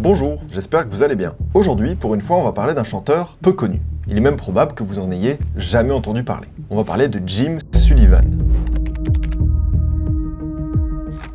Bonjour, j'espère que vous allez bien. Aujourd'hui, pour une fois, on va parler d'un chanteur peu connu. Il est même probable que vous en ayez jamais entendu parler. On va parler de Jim Sullivan.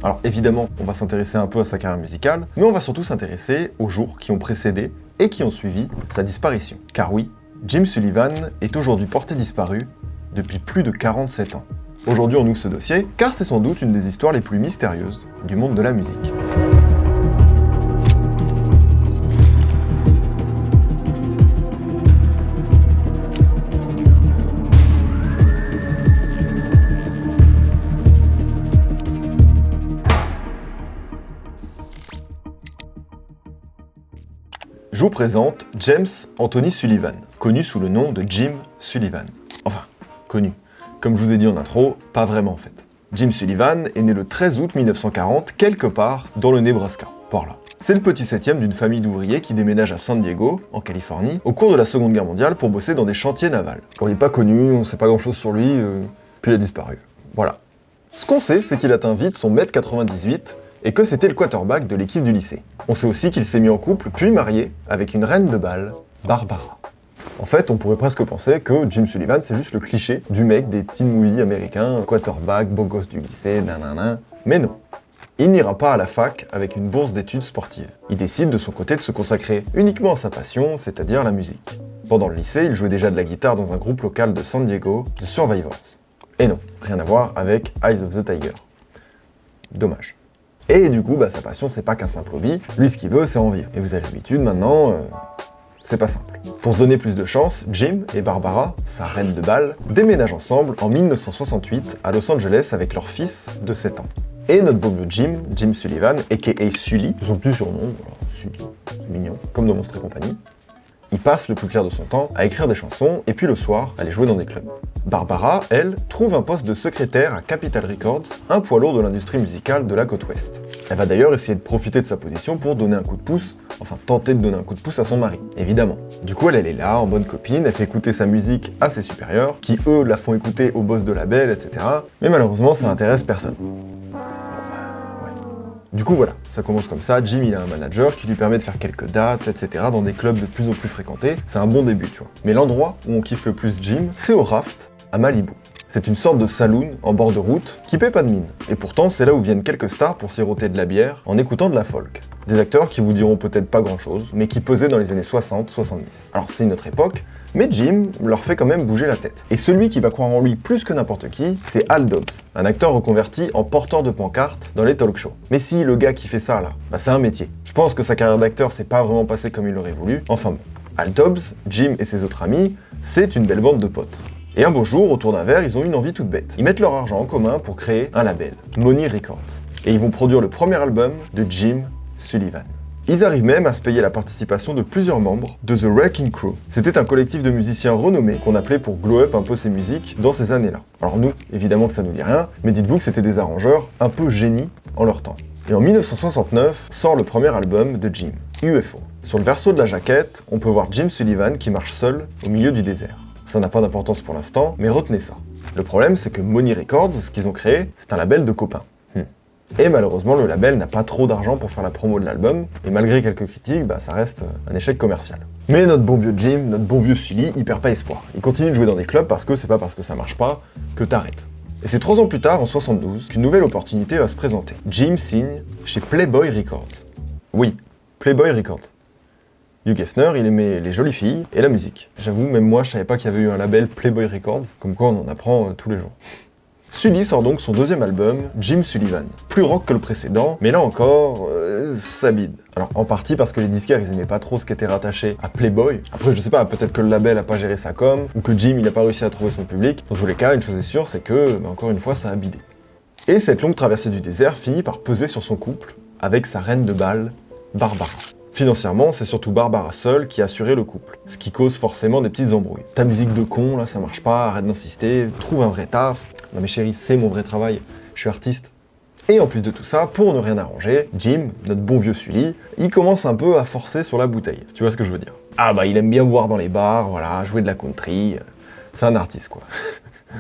Alors évidemment, on va s'intéresser un peu à sa carrière musicale, mais on va surtout s'intéresser aux jours qui ont précédé et qui ont suivi sa disparition. Car oui, Jim Sullivan est aujourd'hui porté disparu depuis plus de 47 ans. Aujourd'hui, on ouvre ce dossier car c'est sans doute une des histoires les plus mystérieuses du monde de la musique. Je vous présente James Anthony Sullivan, connu sous le nom de Jim Sullivan. Enfin, connu. Comme je vous ai dit en intro, pas vraiment en fait. Jim Sullivan est né le 13 août 1940, quelque part dans le Nebraska, par là. C'est le petit septième d'une famille d'ouvriers qui déménage à San Diego, en Californie, au cours de la Seconde Guerre mondiale pour bosser dans des chantiers navals. On n'est pas connu, on sait pas grand chose sur lui, puis il a disparu. Voilà. Ce qu'on sait, c'est qu'il atteint vite son 1,98 m, et que c'était le quarterback de l'équipe du lycée. On sait aussi qu'il s'est mis en couple, puis marié, avec une reine de bal, Barbara. En fait, on pourrait presque penser que Jim Sullivan, c'est juste le cliché du mec des teen movies américains, quarterback, beau gosse du lycée, nanana. Mais non. Il n'ira pas à la fac avec une bourse d'études sportives. Il décide de son côté de se consacrer uniquement à sa passion, c'est-à-dire la musique. Pendant le lycée, il jouait déjà de la guitare dans un groupe local de San Diego, The Survivors. Et non, rien à voir avec Eyes of the Tiger. Dommage. Et du coup, sa passion, c'est pas qu'un simple hobby. Lui, ce qu'il veut, c'est en vivre. Et vous avez l'habitude, maintenant, c'est pas simple. Pour se donner plus de chance, Jim et Barbara, sa reine de bal, déménagent ensemble en 1968 à Los Angeles avec leur fils de 7 ans. Et notre beau vieux Jim Sullivan, a.k.a. Sully, c'est son petit surnom, voilà, Sully, c'est mignon, comme dans Monstres et compagnie, il passe le plus clair de son temps à écrire des chansons et puis le soir, aller jouer dans des clubs. Barbara, elle, trouve un poste de secrétaire à Capitol Records, un poids lourd de l'industrie musicale de la côte ouest. Elle va d'ailleurs essayer de profiter de sa position pour donner un coup de pouce, enfin tenter de donner un coup de pouce à son mari, évidemment. Du coup, elle est là, en bonne copine, elle fait écouter sa musique à ses supérieurs, qui eux la font écouter au boss de label, etc. Mais malheureusement, ça intéresse personne. Du coup voilà, ça commence comme ça, Jim il a un manager qui lui permet de faire quelques dates, etc. dans des clubs de plus en plus fréquentés, c'est un bon début tu vois. Mais l'endroit où on kiffe le plus Jim, c'est au Raft, à Malibu. C'est une sorte de saloon en bord de route qui paie pas de mine. Et pourtant c'est là où viennent quelques stars pour siroter de la bière en écoutant de la folk. Des acteurs qui vous diront peut-être pas grand chose, mais qui pesaient dans les années 60-70. Alors c'est une autre époque, mais Jim leur fait quand même bouger la tête. Et celui qui va croire en lui plus que n'importe qui, c'est Al Dobbs, un acteur reconverti en porteur de pancartes dans les talk shows. Mais si, le gars qui fait ça là, c'est un métier. Je pense que sa carrière d'acteur s'est pas vraiment passée comme il l'aurait voulu, enfin bon. Al Dobbs, Jim et ses autres amis, c'est une belle bande de potes. Et un beau jour, autour d'un verre, ils ont une envie toute bête. Ils mettent leur argent en commun pour créer un label, Money Records. Et ils vont produire le premier album de Jim Sullivan. Ils arrivent même à se payer la participation de plusieurs membres de The Wrecking Crew. C'était un collectif de musiciens renommés qu'on appelait pour glow up un peu ses musiques dans ces années-là. Alors nous, évidemment que ça nous dit rien, mais dites-vous que c'était des arrangeurs un peu génies en leur temps. Et en 1969 sort le premier album de Jim, UFO. Sur le verso de la jaquette, on peut voir Jim Sullivan qui marche seul au milieu du désert. Ça n'a pas d'importance pour l'instant, mais retenez ça. Le problème, c'est que Money Records, ce qu'ils ont créé, c'est un label de copains. Et malheureusement, le label n'a pas trop d'argent pour faire la promo de l'album, et malgré quelques critiques, ça reste un échec commercial. Mais notre bon vieux Jim, notre bon vieux Sully, il perd pas espoir. Il continue de jouer dans des clubs parce que c'est pas parce que ça marche pas que t'arrêtes. Et c'est 3 ans plus tard, en 72, qu'une nouvelle opportunité va se présenter. Jim signe chez Playboy Records. Oui, Playboy Records. Hugh Hefner, il aimait les jolies filles et la musique. J'avoue, même moi, je savais pas qu'il y avait eu un label Playboy Records, comme quoi on en apprend tous les jours. Sully sort donc son deuxième album, Jim Sullivan. Plus rock que le précédent, mais là encore, ça bide. Alors en partie parce que les disquaires ils aimaient pas trop ce qui était rattaché à Playboy. Après je sais pas, peut-être que le label a pas géré sa com, ou que Jim il a pas réussi à trouver son public. Dans tous les cas, une chose est sûre, c'est que, encore une fois, ça a bidé. Et cette longue traversée du désert finit par peser sur son couple, avec sa reine de bal, Barbara. Financièrement, c'est surtout Barbara seule qui assurait le couple, ce qui cause forcément des petites embrouilles. Ta musique de con, là, ça marche pas, arrête d'insister, trouve un vrai taf. Non mais chérie, c'est mon vrai travail, je suis artiste. Et en plus de tout ça, pour ne rien arranger, Jim, notre bon vieux Sully, il commence un peu à forcer sur la bouteille, si tu vois ce que je veux dire. Ah il aime bien boire dans les bars, voilà, jouer de la country, c'est un artiste quoi.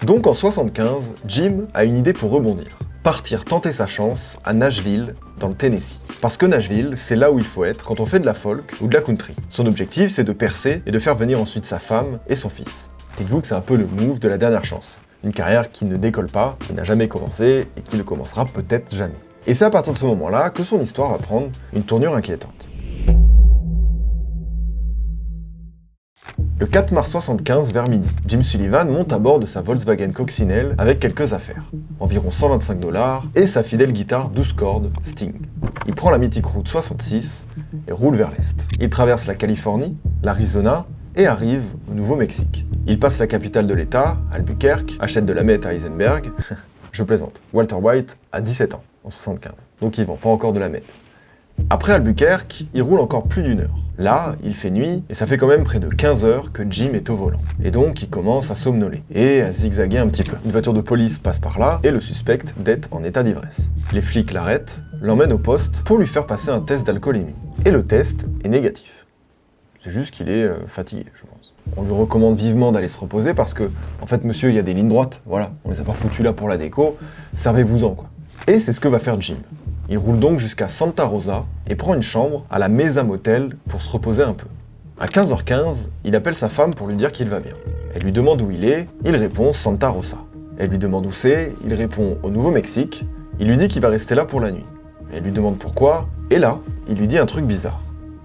Donc en 75, Jim a une idée pour rebondir. Partir tenter sa chance à Nashville, dans le Tennessee. Parce que Nashville, c'est là où il faut être quand on fait de la folk ou de la country. Son objectif, c'est de percer et de faire venir ensuite sa femme et son fils. Dites-vous que c'est un peu le move de la dernière chance. Une carrière qui ne décolle pas, qui n'a jamais commencé et qui ne commencera peut-être jamais. Et c'est à partir de ce moment-là que son histoire va prendre une tournure inquiétante. Le 4 mars 75 vers midi, Jim Sullivan monte à bord de sa Volkswagen Coccinelle avec quelques affaires, environ 125 $ et sa fidèle guitare 12 cordes Sting. Il prend la mythique route 66 et roule vers l'est. Il traverse la Californie, l'Arizona et arrive au Nouveau-Mexique. Il passe la capitale de l'État, Albuquerque, achète de la meth à Heisenberg. Je plaisante, Walter White a 17 ans en 75, donc il vend pas encore de la meth. Après Albuquerque, il roule encore plus d'1 heure. Là, il fait nuit, et ça fait quand même près de 15 heures que Jim est au volant. Et donc, il commence à somnoler, et à zigzaguer un petit peu. Une voiture de police passe par là, et le suspecte d'être en état d'ivresse. Les flics l'arrêtent, l'emmènent au poste pour lui faire passer un test d'alcoolémie. Et le test est négatif. C'est juste qu'il est fatigué, je pense. On lui recommande vivement d'aller se reposer parce que, en fait, monsieur, il y a des lignes droites, voilà, on les a pas foutues là pour la déco, servez-vous-en, quoi. Et c'est ce que va faire Jim. Il roule donc jusqu'à Santa Rosa et prend une chambre à la Mesa Motel pour se reposer un peu. À 15h15, il appelle sa femme pour lui dire qu'il va bien. Elle lui demande où il est, il répond Santa Rosa. Elle lui demande où c'est, il répond au Nouveau-Mexique, il lui dit qu'il va rester là pour la nuit. Elle lui demande pourquoi, et là, il lui dit un truc bizarre.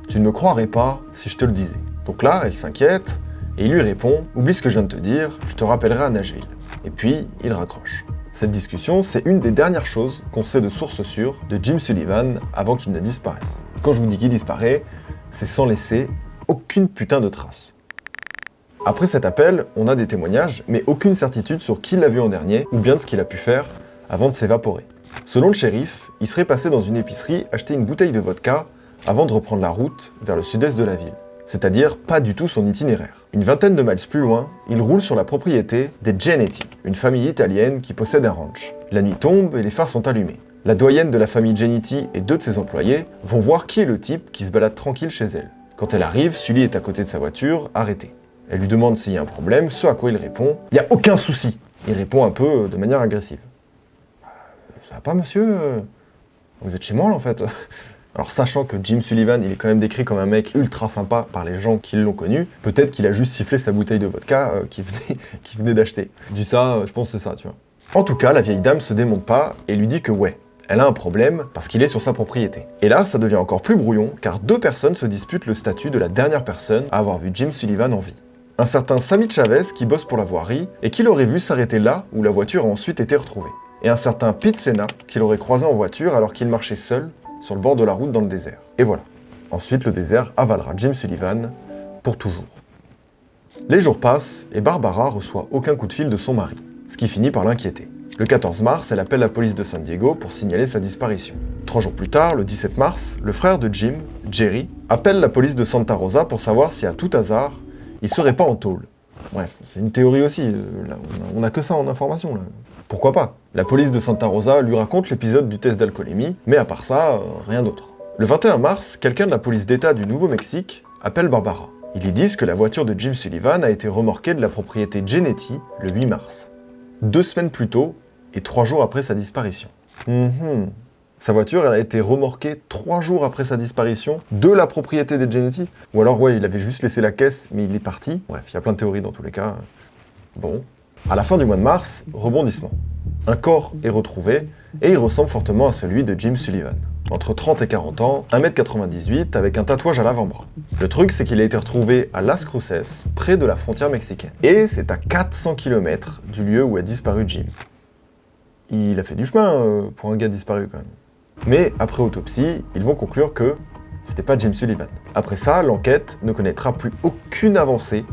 Tu ne me croirais pas si je te le disais. Donc là, elle s'inquiète, et il lui répond oublie ce que je viens de te dire, je te rappellerai à Nashville. Et puis, il raccroche. Cette discussion, c'est une des dernières choses qu'on sait de sources sûres de Jim Sullivan avant qu'il ne disparaisse. Quand je vous dis qu'il disparaît, c'est sans laisser aucune putain de trace. Après cet appel, on a des témoignages, mais aucune certitude sur qui l'a vu en dernier, ou bien de ce qu'il a pu faire avant de s'évaporer. Selon le shérif, il serait passé dans une épicerie acheter une bouteille de vodka avant de reprendre la route vers le sud-est de la ville. C'est-à-dire pas du tout son itinéraire. Une vingtaine de miles plus loin, il roule sur la propriété des Genetti, une famille italienne qui possède un ranch. La nuit tombe et les phares sont allumés. La doyenne de la famille Genetti et 2 de ses employés vont voir qui est le type qui se balade tranquille chez elle. Quand elle arrive, Sully est à côté de sa voiture, arrêté. Elle lui demande s'il y a un problème, ce à quoi il répond « Il n'y a aucun souci !» Il répond un peu de manière agressive. « Ça va pas, monsieur ? Vous êtes chez moi, là, en fait ?» Alors, sachant que Jim Sullivan, il est quand même décrit comme un mec ultra sympa par les gens qui l'ont connu, peut-être qu'il a juste sifflé sa bouteille de vodka qu'il venait d'acheter. Je dis ça, je pense que c'est ça, tu vois. En tout cas, la vieille dame se démonte pas et lui dit que ouais, elle a un problème parce qu'il est sur sa propriété. Et là, ça devient encore plus brouillon, car 2 personnes se disputent le statut de la dernière personne à avoir vu Jim Sullivan en vie. Un certain Sammy Chavez qui bosse pour la voirie et qui l'aurait vu s'arrêter là où la voiture a ensuite été retrouvée. Et un certain Pete Sena qui l'aurait croisé en voiture alors qu'il marchait seul sur le bord de la route dans le désert. Et voilà. Ensuite, le désert avalera Jim Sullivan pour toujours. Les jours passent et Barbara reçoit aucun coup de fil de son mari, ce qui finit par l'inquiéter. Le 14 mars, elle appelle la police de San Diego pour signaler sa disparition. 3 jours plus tard, le 17 mars, le frère de Jim, Jerry, appelle la police de Santa Rosa pour savoir si à tout hasard, il serait pas en tôle. Bref, c'est une théorie aussi, là, on a que ça en information là. Pourquoi pas? La police de Santa Rosa lui raconte l'épisode du test d'alcoolémie, mais à part ça, rien d'autre. Le 21 mars, quelqu'un de la police d'État du Nouveau-Mexique appelle Barbara. Ils lui disent que la voiture de Jim Sullivan a été remorquée de la propriété Genetti le 8 mars. 2 semaines plus tôt, et 3 jours après sa disparition. Sa voiture, elle a été remorquée 3 jours après sa disparition de la propriété des Genetti. Ou alors, ouais, il avait juste laissé la caisse, mais il est parti. Bref, il y a plein de théories dans tous les cas. Bon. À la fin du mois de mars, rebondissement. Un corps est retrouvé, et il ressemble fortement à celui de Jim Sullivan. Entre 30 et 40 ans, 1m98 avec un tatouage à l'avant-bras. Le truc, c'est qu'il a été retrouvé à Las Cruces, près de la frontière mexicaine. Et c'est à 400 km du lieu où a disparu Jim. Il a fait du chemin pour un gars disparu quand même. Mais après autopsie, ils vont conclure que c'était pas Jim Sullivan. Après ça, l'enquête ne connaîtra plus aucune avancée,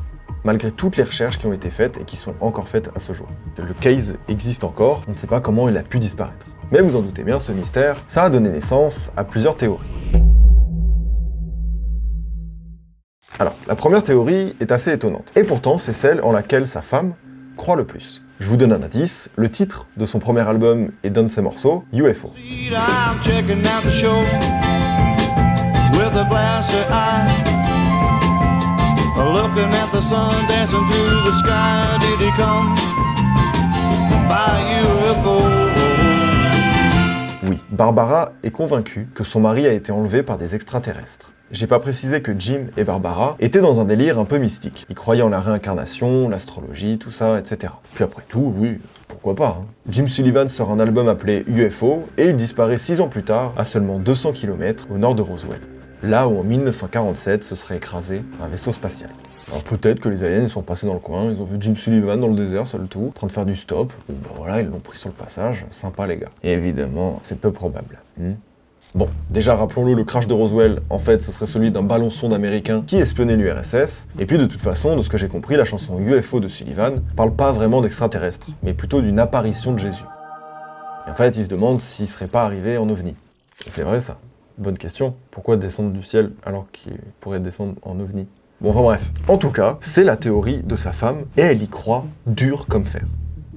malgré toutes les recherches qui ont été faites et qui sont encore faites à ce jour. Le case existe encore, on ne sait pas comment il a pu disparaître. Mais vous en doutez bien, ce mystère, ça a donné naissance à plusieurs théories. Alors, la première théorie est assez étonnante, et pourtant c'est celle en laquelle sa femme croit le plus. Je vous donne un indice, le titre de son premier album est d'un de ses morceaux, UFO. Oui, Barbara est convaincue que son mari a été enlevé par des extraterrestres. J'ai pas précisé que Jim et Barbara étaient dans un délire un peu mystique. Ils croyaient en la réincarnation, l'astrologie, tout ça, etc. Puis après tout, oui, pourquoi pas, hein. Jim Sullivan sort un album appelé UFO et il disparaît 6 ans plus tard, à seulement 200 km au nord de Roswell. Là où en 1947 se serait écrasé un vaisseau spatial. Alors peut-être que les aliens sont passés dans le coin, ils ont vu Jim Sullivan dans le désert, seul tout, en train de faire du stop. Bon ben voilà, ils l'ont pris sur le passage, sympa les gars. Et évidemment, c'est peu probable. Bon, déjà rappelons-le, le crash de Roswell, en fait, ce serait celui d'un ballon sonde américain qui espionnait l'URSS. Et puis de toute façon, de ce que j'ai compris, la chanson UFO de Sullivan parle pas vraiment d'extraterrestres, mais plutôt d'une apparition de Jésus. Et en fait, il se demande s'il serait pas arrivé en ovni. Et c'est vrai ça. Bonne question. Pourquoi descendre du ciel alors qu'il pourrait descendre en ovni ? Bon, enfin bref. En tout cas, c'est la théorie de sa femme, et elle y croit dur comme fer.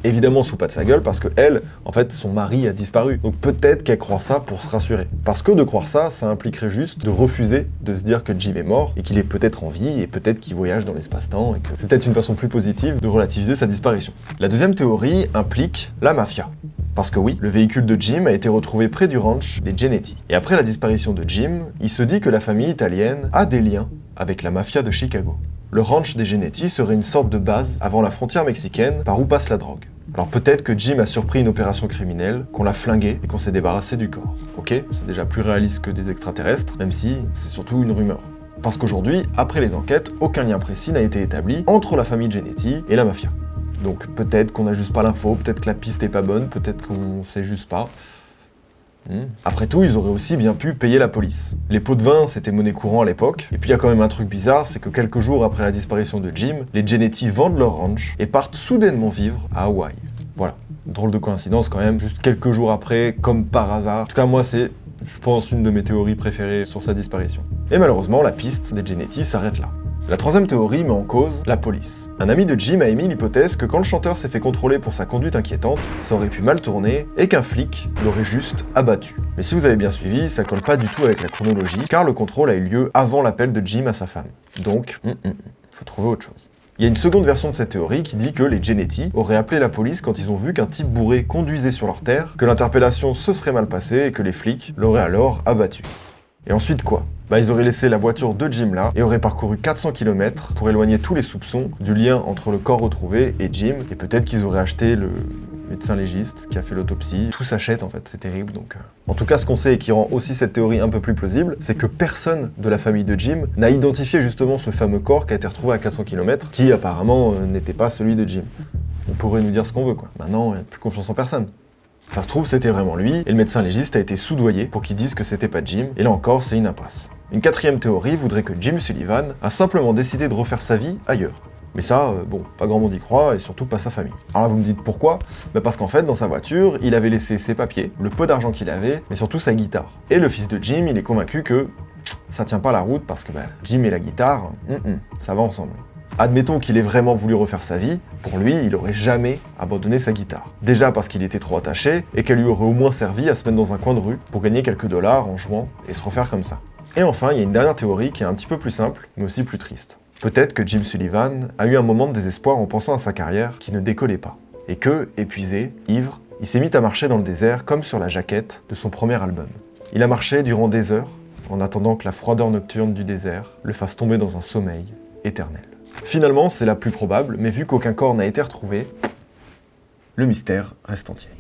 Évidemment sous pas de sa gueule, parce que elle, en fait, son mari a disparu. Donc peut-être qu'elle croit ça pour se rassurer. Parce que de croire ça, ça impliquerait juste de refuser de se dire que Jim est mort, et qu'il est peut-être en vie, et peut-être qu'il voyage dans l'espace-temps, et que c'est peut-être une façon plus positive de relativiser sa disparition. La deuxième théorie implique la mafia. Parce que oui, le véhicule de Jim a été retrouvé près du ranch des Genetti. Et après la disparition de Jim, il se dit que la famille italienne a des liens avec la mafia de Chicago. Le ranch des Genetti serait une sorte de base avant la frontière mexicaine par où passe la drogue. Alors peut-être que Jim a surpris une opération criminelle, qu'on l'a flingué et qu'on s'est débarrassé du corps. Ok, c'est déjà plus réaliste que des extraterrestres, même si c'est surtout une rumeur. Parce qu'aujourd'hui, après les enquêtes, aucun lien précis n'a été établi entre la famille Genetti et la mafia. Donc peut-être qu'on n'a juste pas l'info, peut-être que la piste est pas bonne, peut-être qu'on sait juste pas. Après tout, ils auraient aussi bien pu payer la police. Les pots de vin, c'était monnaie courante à l'époque. Et puis il y a quand même un truc bizarre, c'est que quelques jours après la disparition de Jim, les Genetti vendent leur ranch et partent soudainement vivre à Hawaï. Voilà. Drôle de coïncidence quand même, juste quelques jours après, comme par hasard. En tout cas, moi, c'est, je pense, une de mes théories préférées sur sa disparition. Et malheureusement, la piste des Genetti s'arrête là. La troisième théorie met en cause la police. Un ami de Jim a émis l'hypothèse que quand le chanteur s'est fait contrôler pour sa conduite inquiétante, ça aurait pu mal tourner et qu'un flic l'aurait juste abattu. Mais si vous avez bien suivi, ça colle pas du tout avec la chronologie, car le contrôle a eu lieu avant l'appel de Jim à sa femme. Donc, faut trouver autre chose. Il y a une seconde version de cette théorie qui dit que les Genetti auraient appelé la police quand ils ont vu qu'un type bourré conduisait sur leur terre, que l'interpellation se serait mal passée et que les flics l'auraient alors abattu. Et ensuite quoi ? Ils auraient laissé la voiture de Jim là et auraient parcouru 400 km pour éloigner tous les soupçons du lien entre le corps retrouvé et Jim, et peut-être qu'ils auraient acheté le médecin légiste qui a fait l'autopsie. Tout s'achète en fait, c'est terrible donc... En tout cas, ce qu'on sait et qui rend aussi cette théorie un peu plus plausible, c'est que personne de la famille de Jim n'a identifié justement ce fameux corps qui a été retrouvé à 400 km, qui apparemment n'était pas celui de Jim. On pourrait nous dire ce qu'on veut quoi. Maintenant, il n'y a plus confiance en personne. Ça se trouve, c'était vraiment lui, et le médecin légiste a été soudoyé pour qu'il dise que c'était pas Jim, et là encore, c'est une impasse. Une quatrième théorie voudrait que Jim Sullivan a simplement décidé de refaire sa vie ailleurs. Mais ça, bon, pas grand monde y croit, et surtout pas sa famille. Alors là, vous me dites pourquoi ? Parce qu'en fait, dans sa voiture, il avait laissé ses papiers, le peu d'argent qu'il avait, mais surtout sa guitare. Et le fils de Jim, il est convaincu que ça tient pas la route, parce que Jim et la guitare, ça va ensemble. Admettons qu'il ait vraiment voulu refaire sa vie, pour lui, il aurait jamais abandonné sa guitare. Déjà parce qu'il était trop attaché, et qu'elle lui aurait au moins servi à se mettre dans un coin de rue pour gagner quelques dollars en jouant et se refaire comme ça. Et enfin, il y a une dernière théorie qui est un petit peu plus simple, mais aussi plus triste. Peut-être que Jim Sullivan a eu un moment de désespoir en pensant à sa carrière qui ne décollait pas. Et que, épuisé, ivre, il s'est mis à marcher dans le désert comme sur la jaquette de son premier album. Il a marché durant des heures, en attendant que la froideur nocturne du désert le fasse tomber dans un sommeil éternel. Finalement, c'est la plus probable, mais vu qu'aucun corps n'a été retrouvé, le mystère reste entier.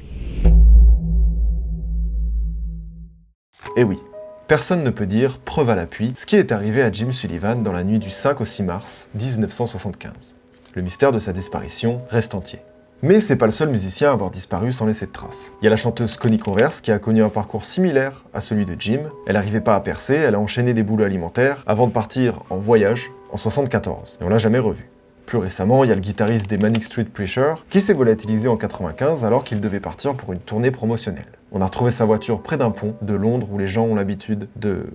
Et oui, personne ne peut dire, preuve à l'appui, ce qui est arrivé à Jim Sullivan dans la nuit du 5 au 6 mars 1975. Le mystère de sa disparition reste entier. Mais c'est pas le seul musicien à avoir disparu sans laisser de traces. Il y a la chanteuse Connie Converse qui a connu un parcours similaire à celui de Jim. Elle n'arrivait pas à percer, elle a enchaîné des boulots alimentaires avant de partir en voyage en 74. Et on l'a jamais revue. Plus récemment, il y a le guitariste des Manic Street Preachers qui s'est volatilisé en 95 alors qu'il devait partir pour une tournée promotionnelle. On a retrouvé sa voiture près d'un pont de Londres où les gens ont l'habitude de...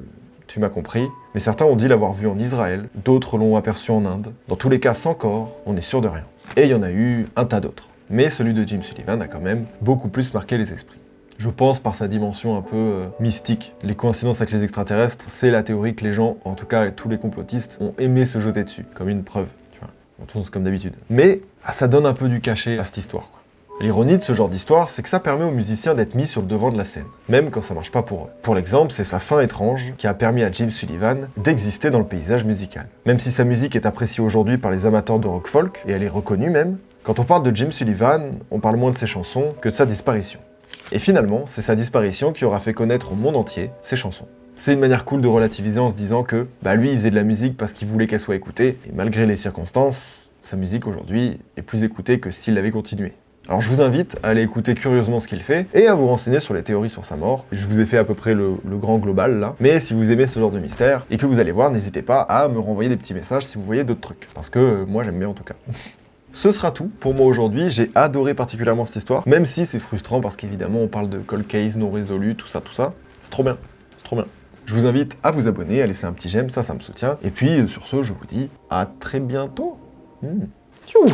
Tu m'as compris, mais certains ont dit l'avoir vu en Israël, d'autres l'ont aperçu en Inde. Dans tous les cas, sans corps, on est sûr de rien. Et il y en a eu un tas d'autres. Mais celui de Jim Sullivan a quand même beaucoup plus marqué les esprits. Je pense par sa dimension un peu mystique. Les coïncidences avec les extraterrestres, c'est la théorie que les gens, en tout cas tous les complotistes, ont aimé se jeter dessus, comme une preuve, tu vois. On tourne comme d'habitude. Mais ça donne un peu du cachet à cette histoire, quoi. L'ironie de ce genre d'histoire, c'est que ça permet aux musiciens d'être mis sur le devant de la scène, même quand ça marche pas pour eux. Pour l'exemple, c'est sa fin étrange qui a permis à Jim Sullivan d'exister dans le paysage musical. Même si sa musique est appréciée aujourd'hui par les amateurs de rock folk, et elle est reconnue même, quand on parle de Jim Sullivan, on parle moins de ses chansons que de sa disparition. Et finalement, c'est sa disparition qui aura fait connaître au monde entier ses chansons. C'est une manière cool de relativiser en se disant que, lui, il faisait de la musique parce qu'il voulait qu'elle soit écoutée, et malgré les circonstances, sa musique aujourd'hui est plus écoutée que s'il l'avait continuée. Alors je vous invite à aller écouter curieusement ce qu'il fait et à vous renseigner sur les théories sur sa mort. Je vous ai fait à peu près le grand global là. Mais si vous aimez ce genre de mystère et que vous allez voir, n'hésitez pas à me renvoyer des petits messages si vous voyez d'autres trucs. Parce que moi j'aime bien en tout cas. Ce sera tout pour moi aujourd'hui, j'ai adoré particulièrement cette histoire, même si c'est frustrant parce qu'évidemment on parle de cold case non résolu, tout ça, c'est trop bien, c'est trop bien. Je vous invite à vous abonner, à laisser un petit j'aime, ça me soutient. Et puis sur ce, je vous dis à très bientôt. Tchou.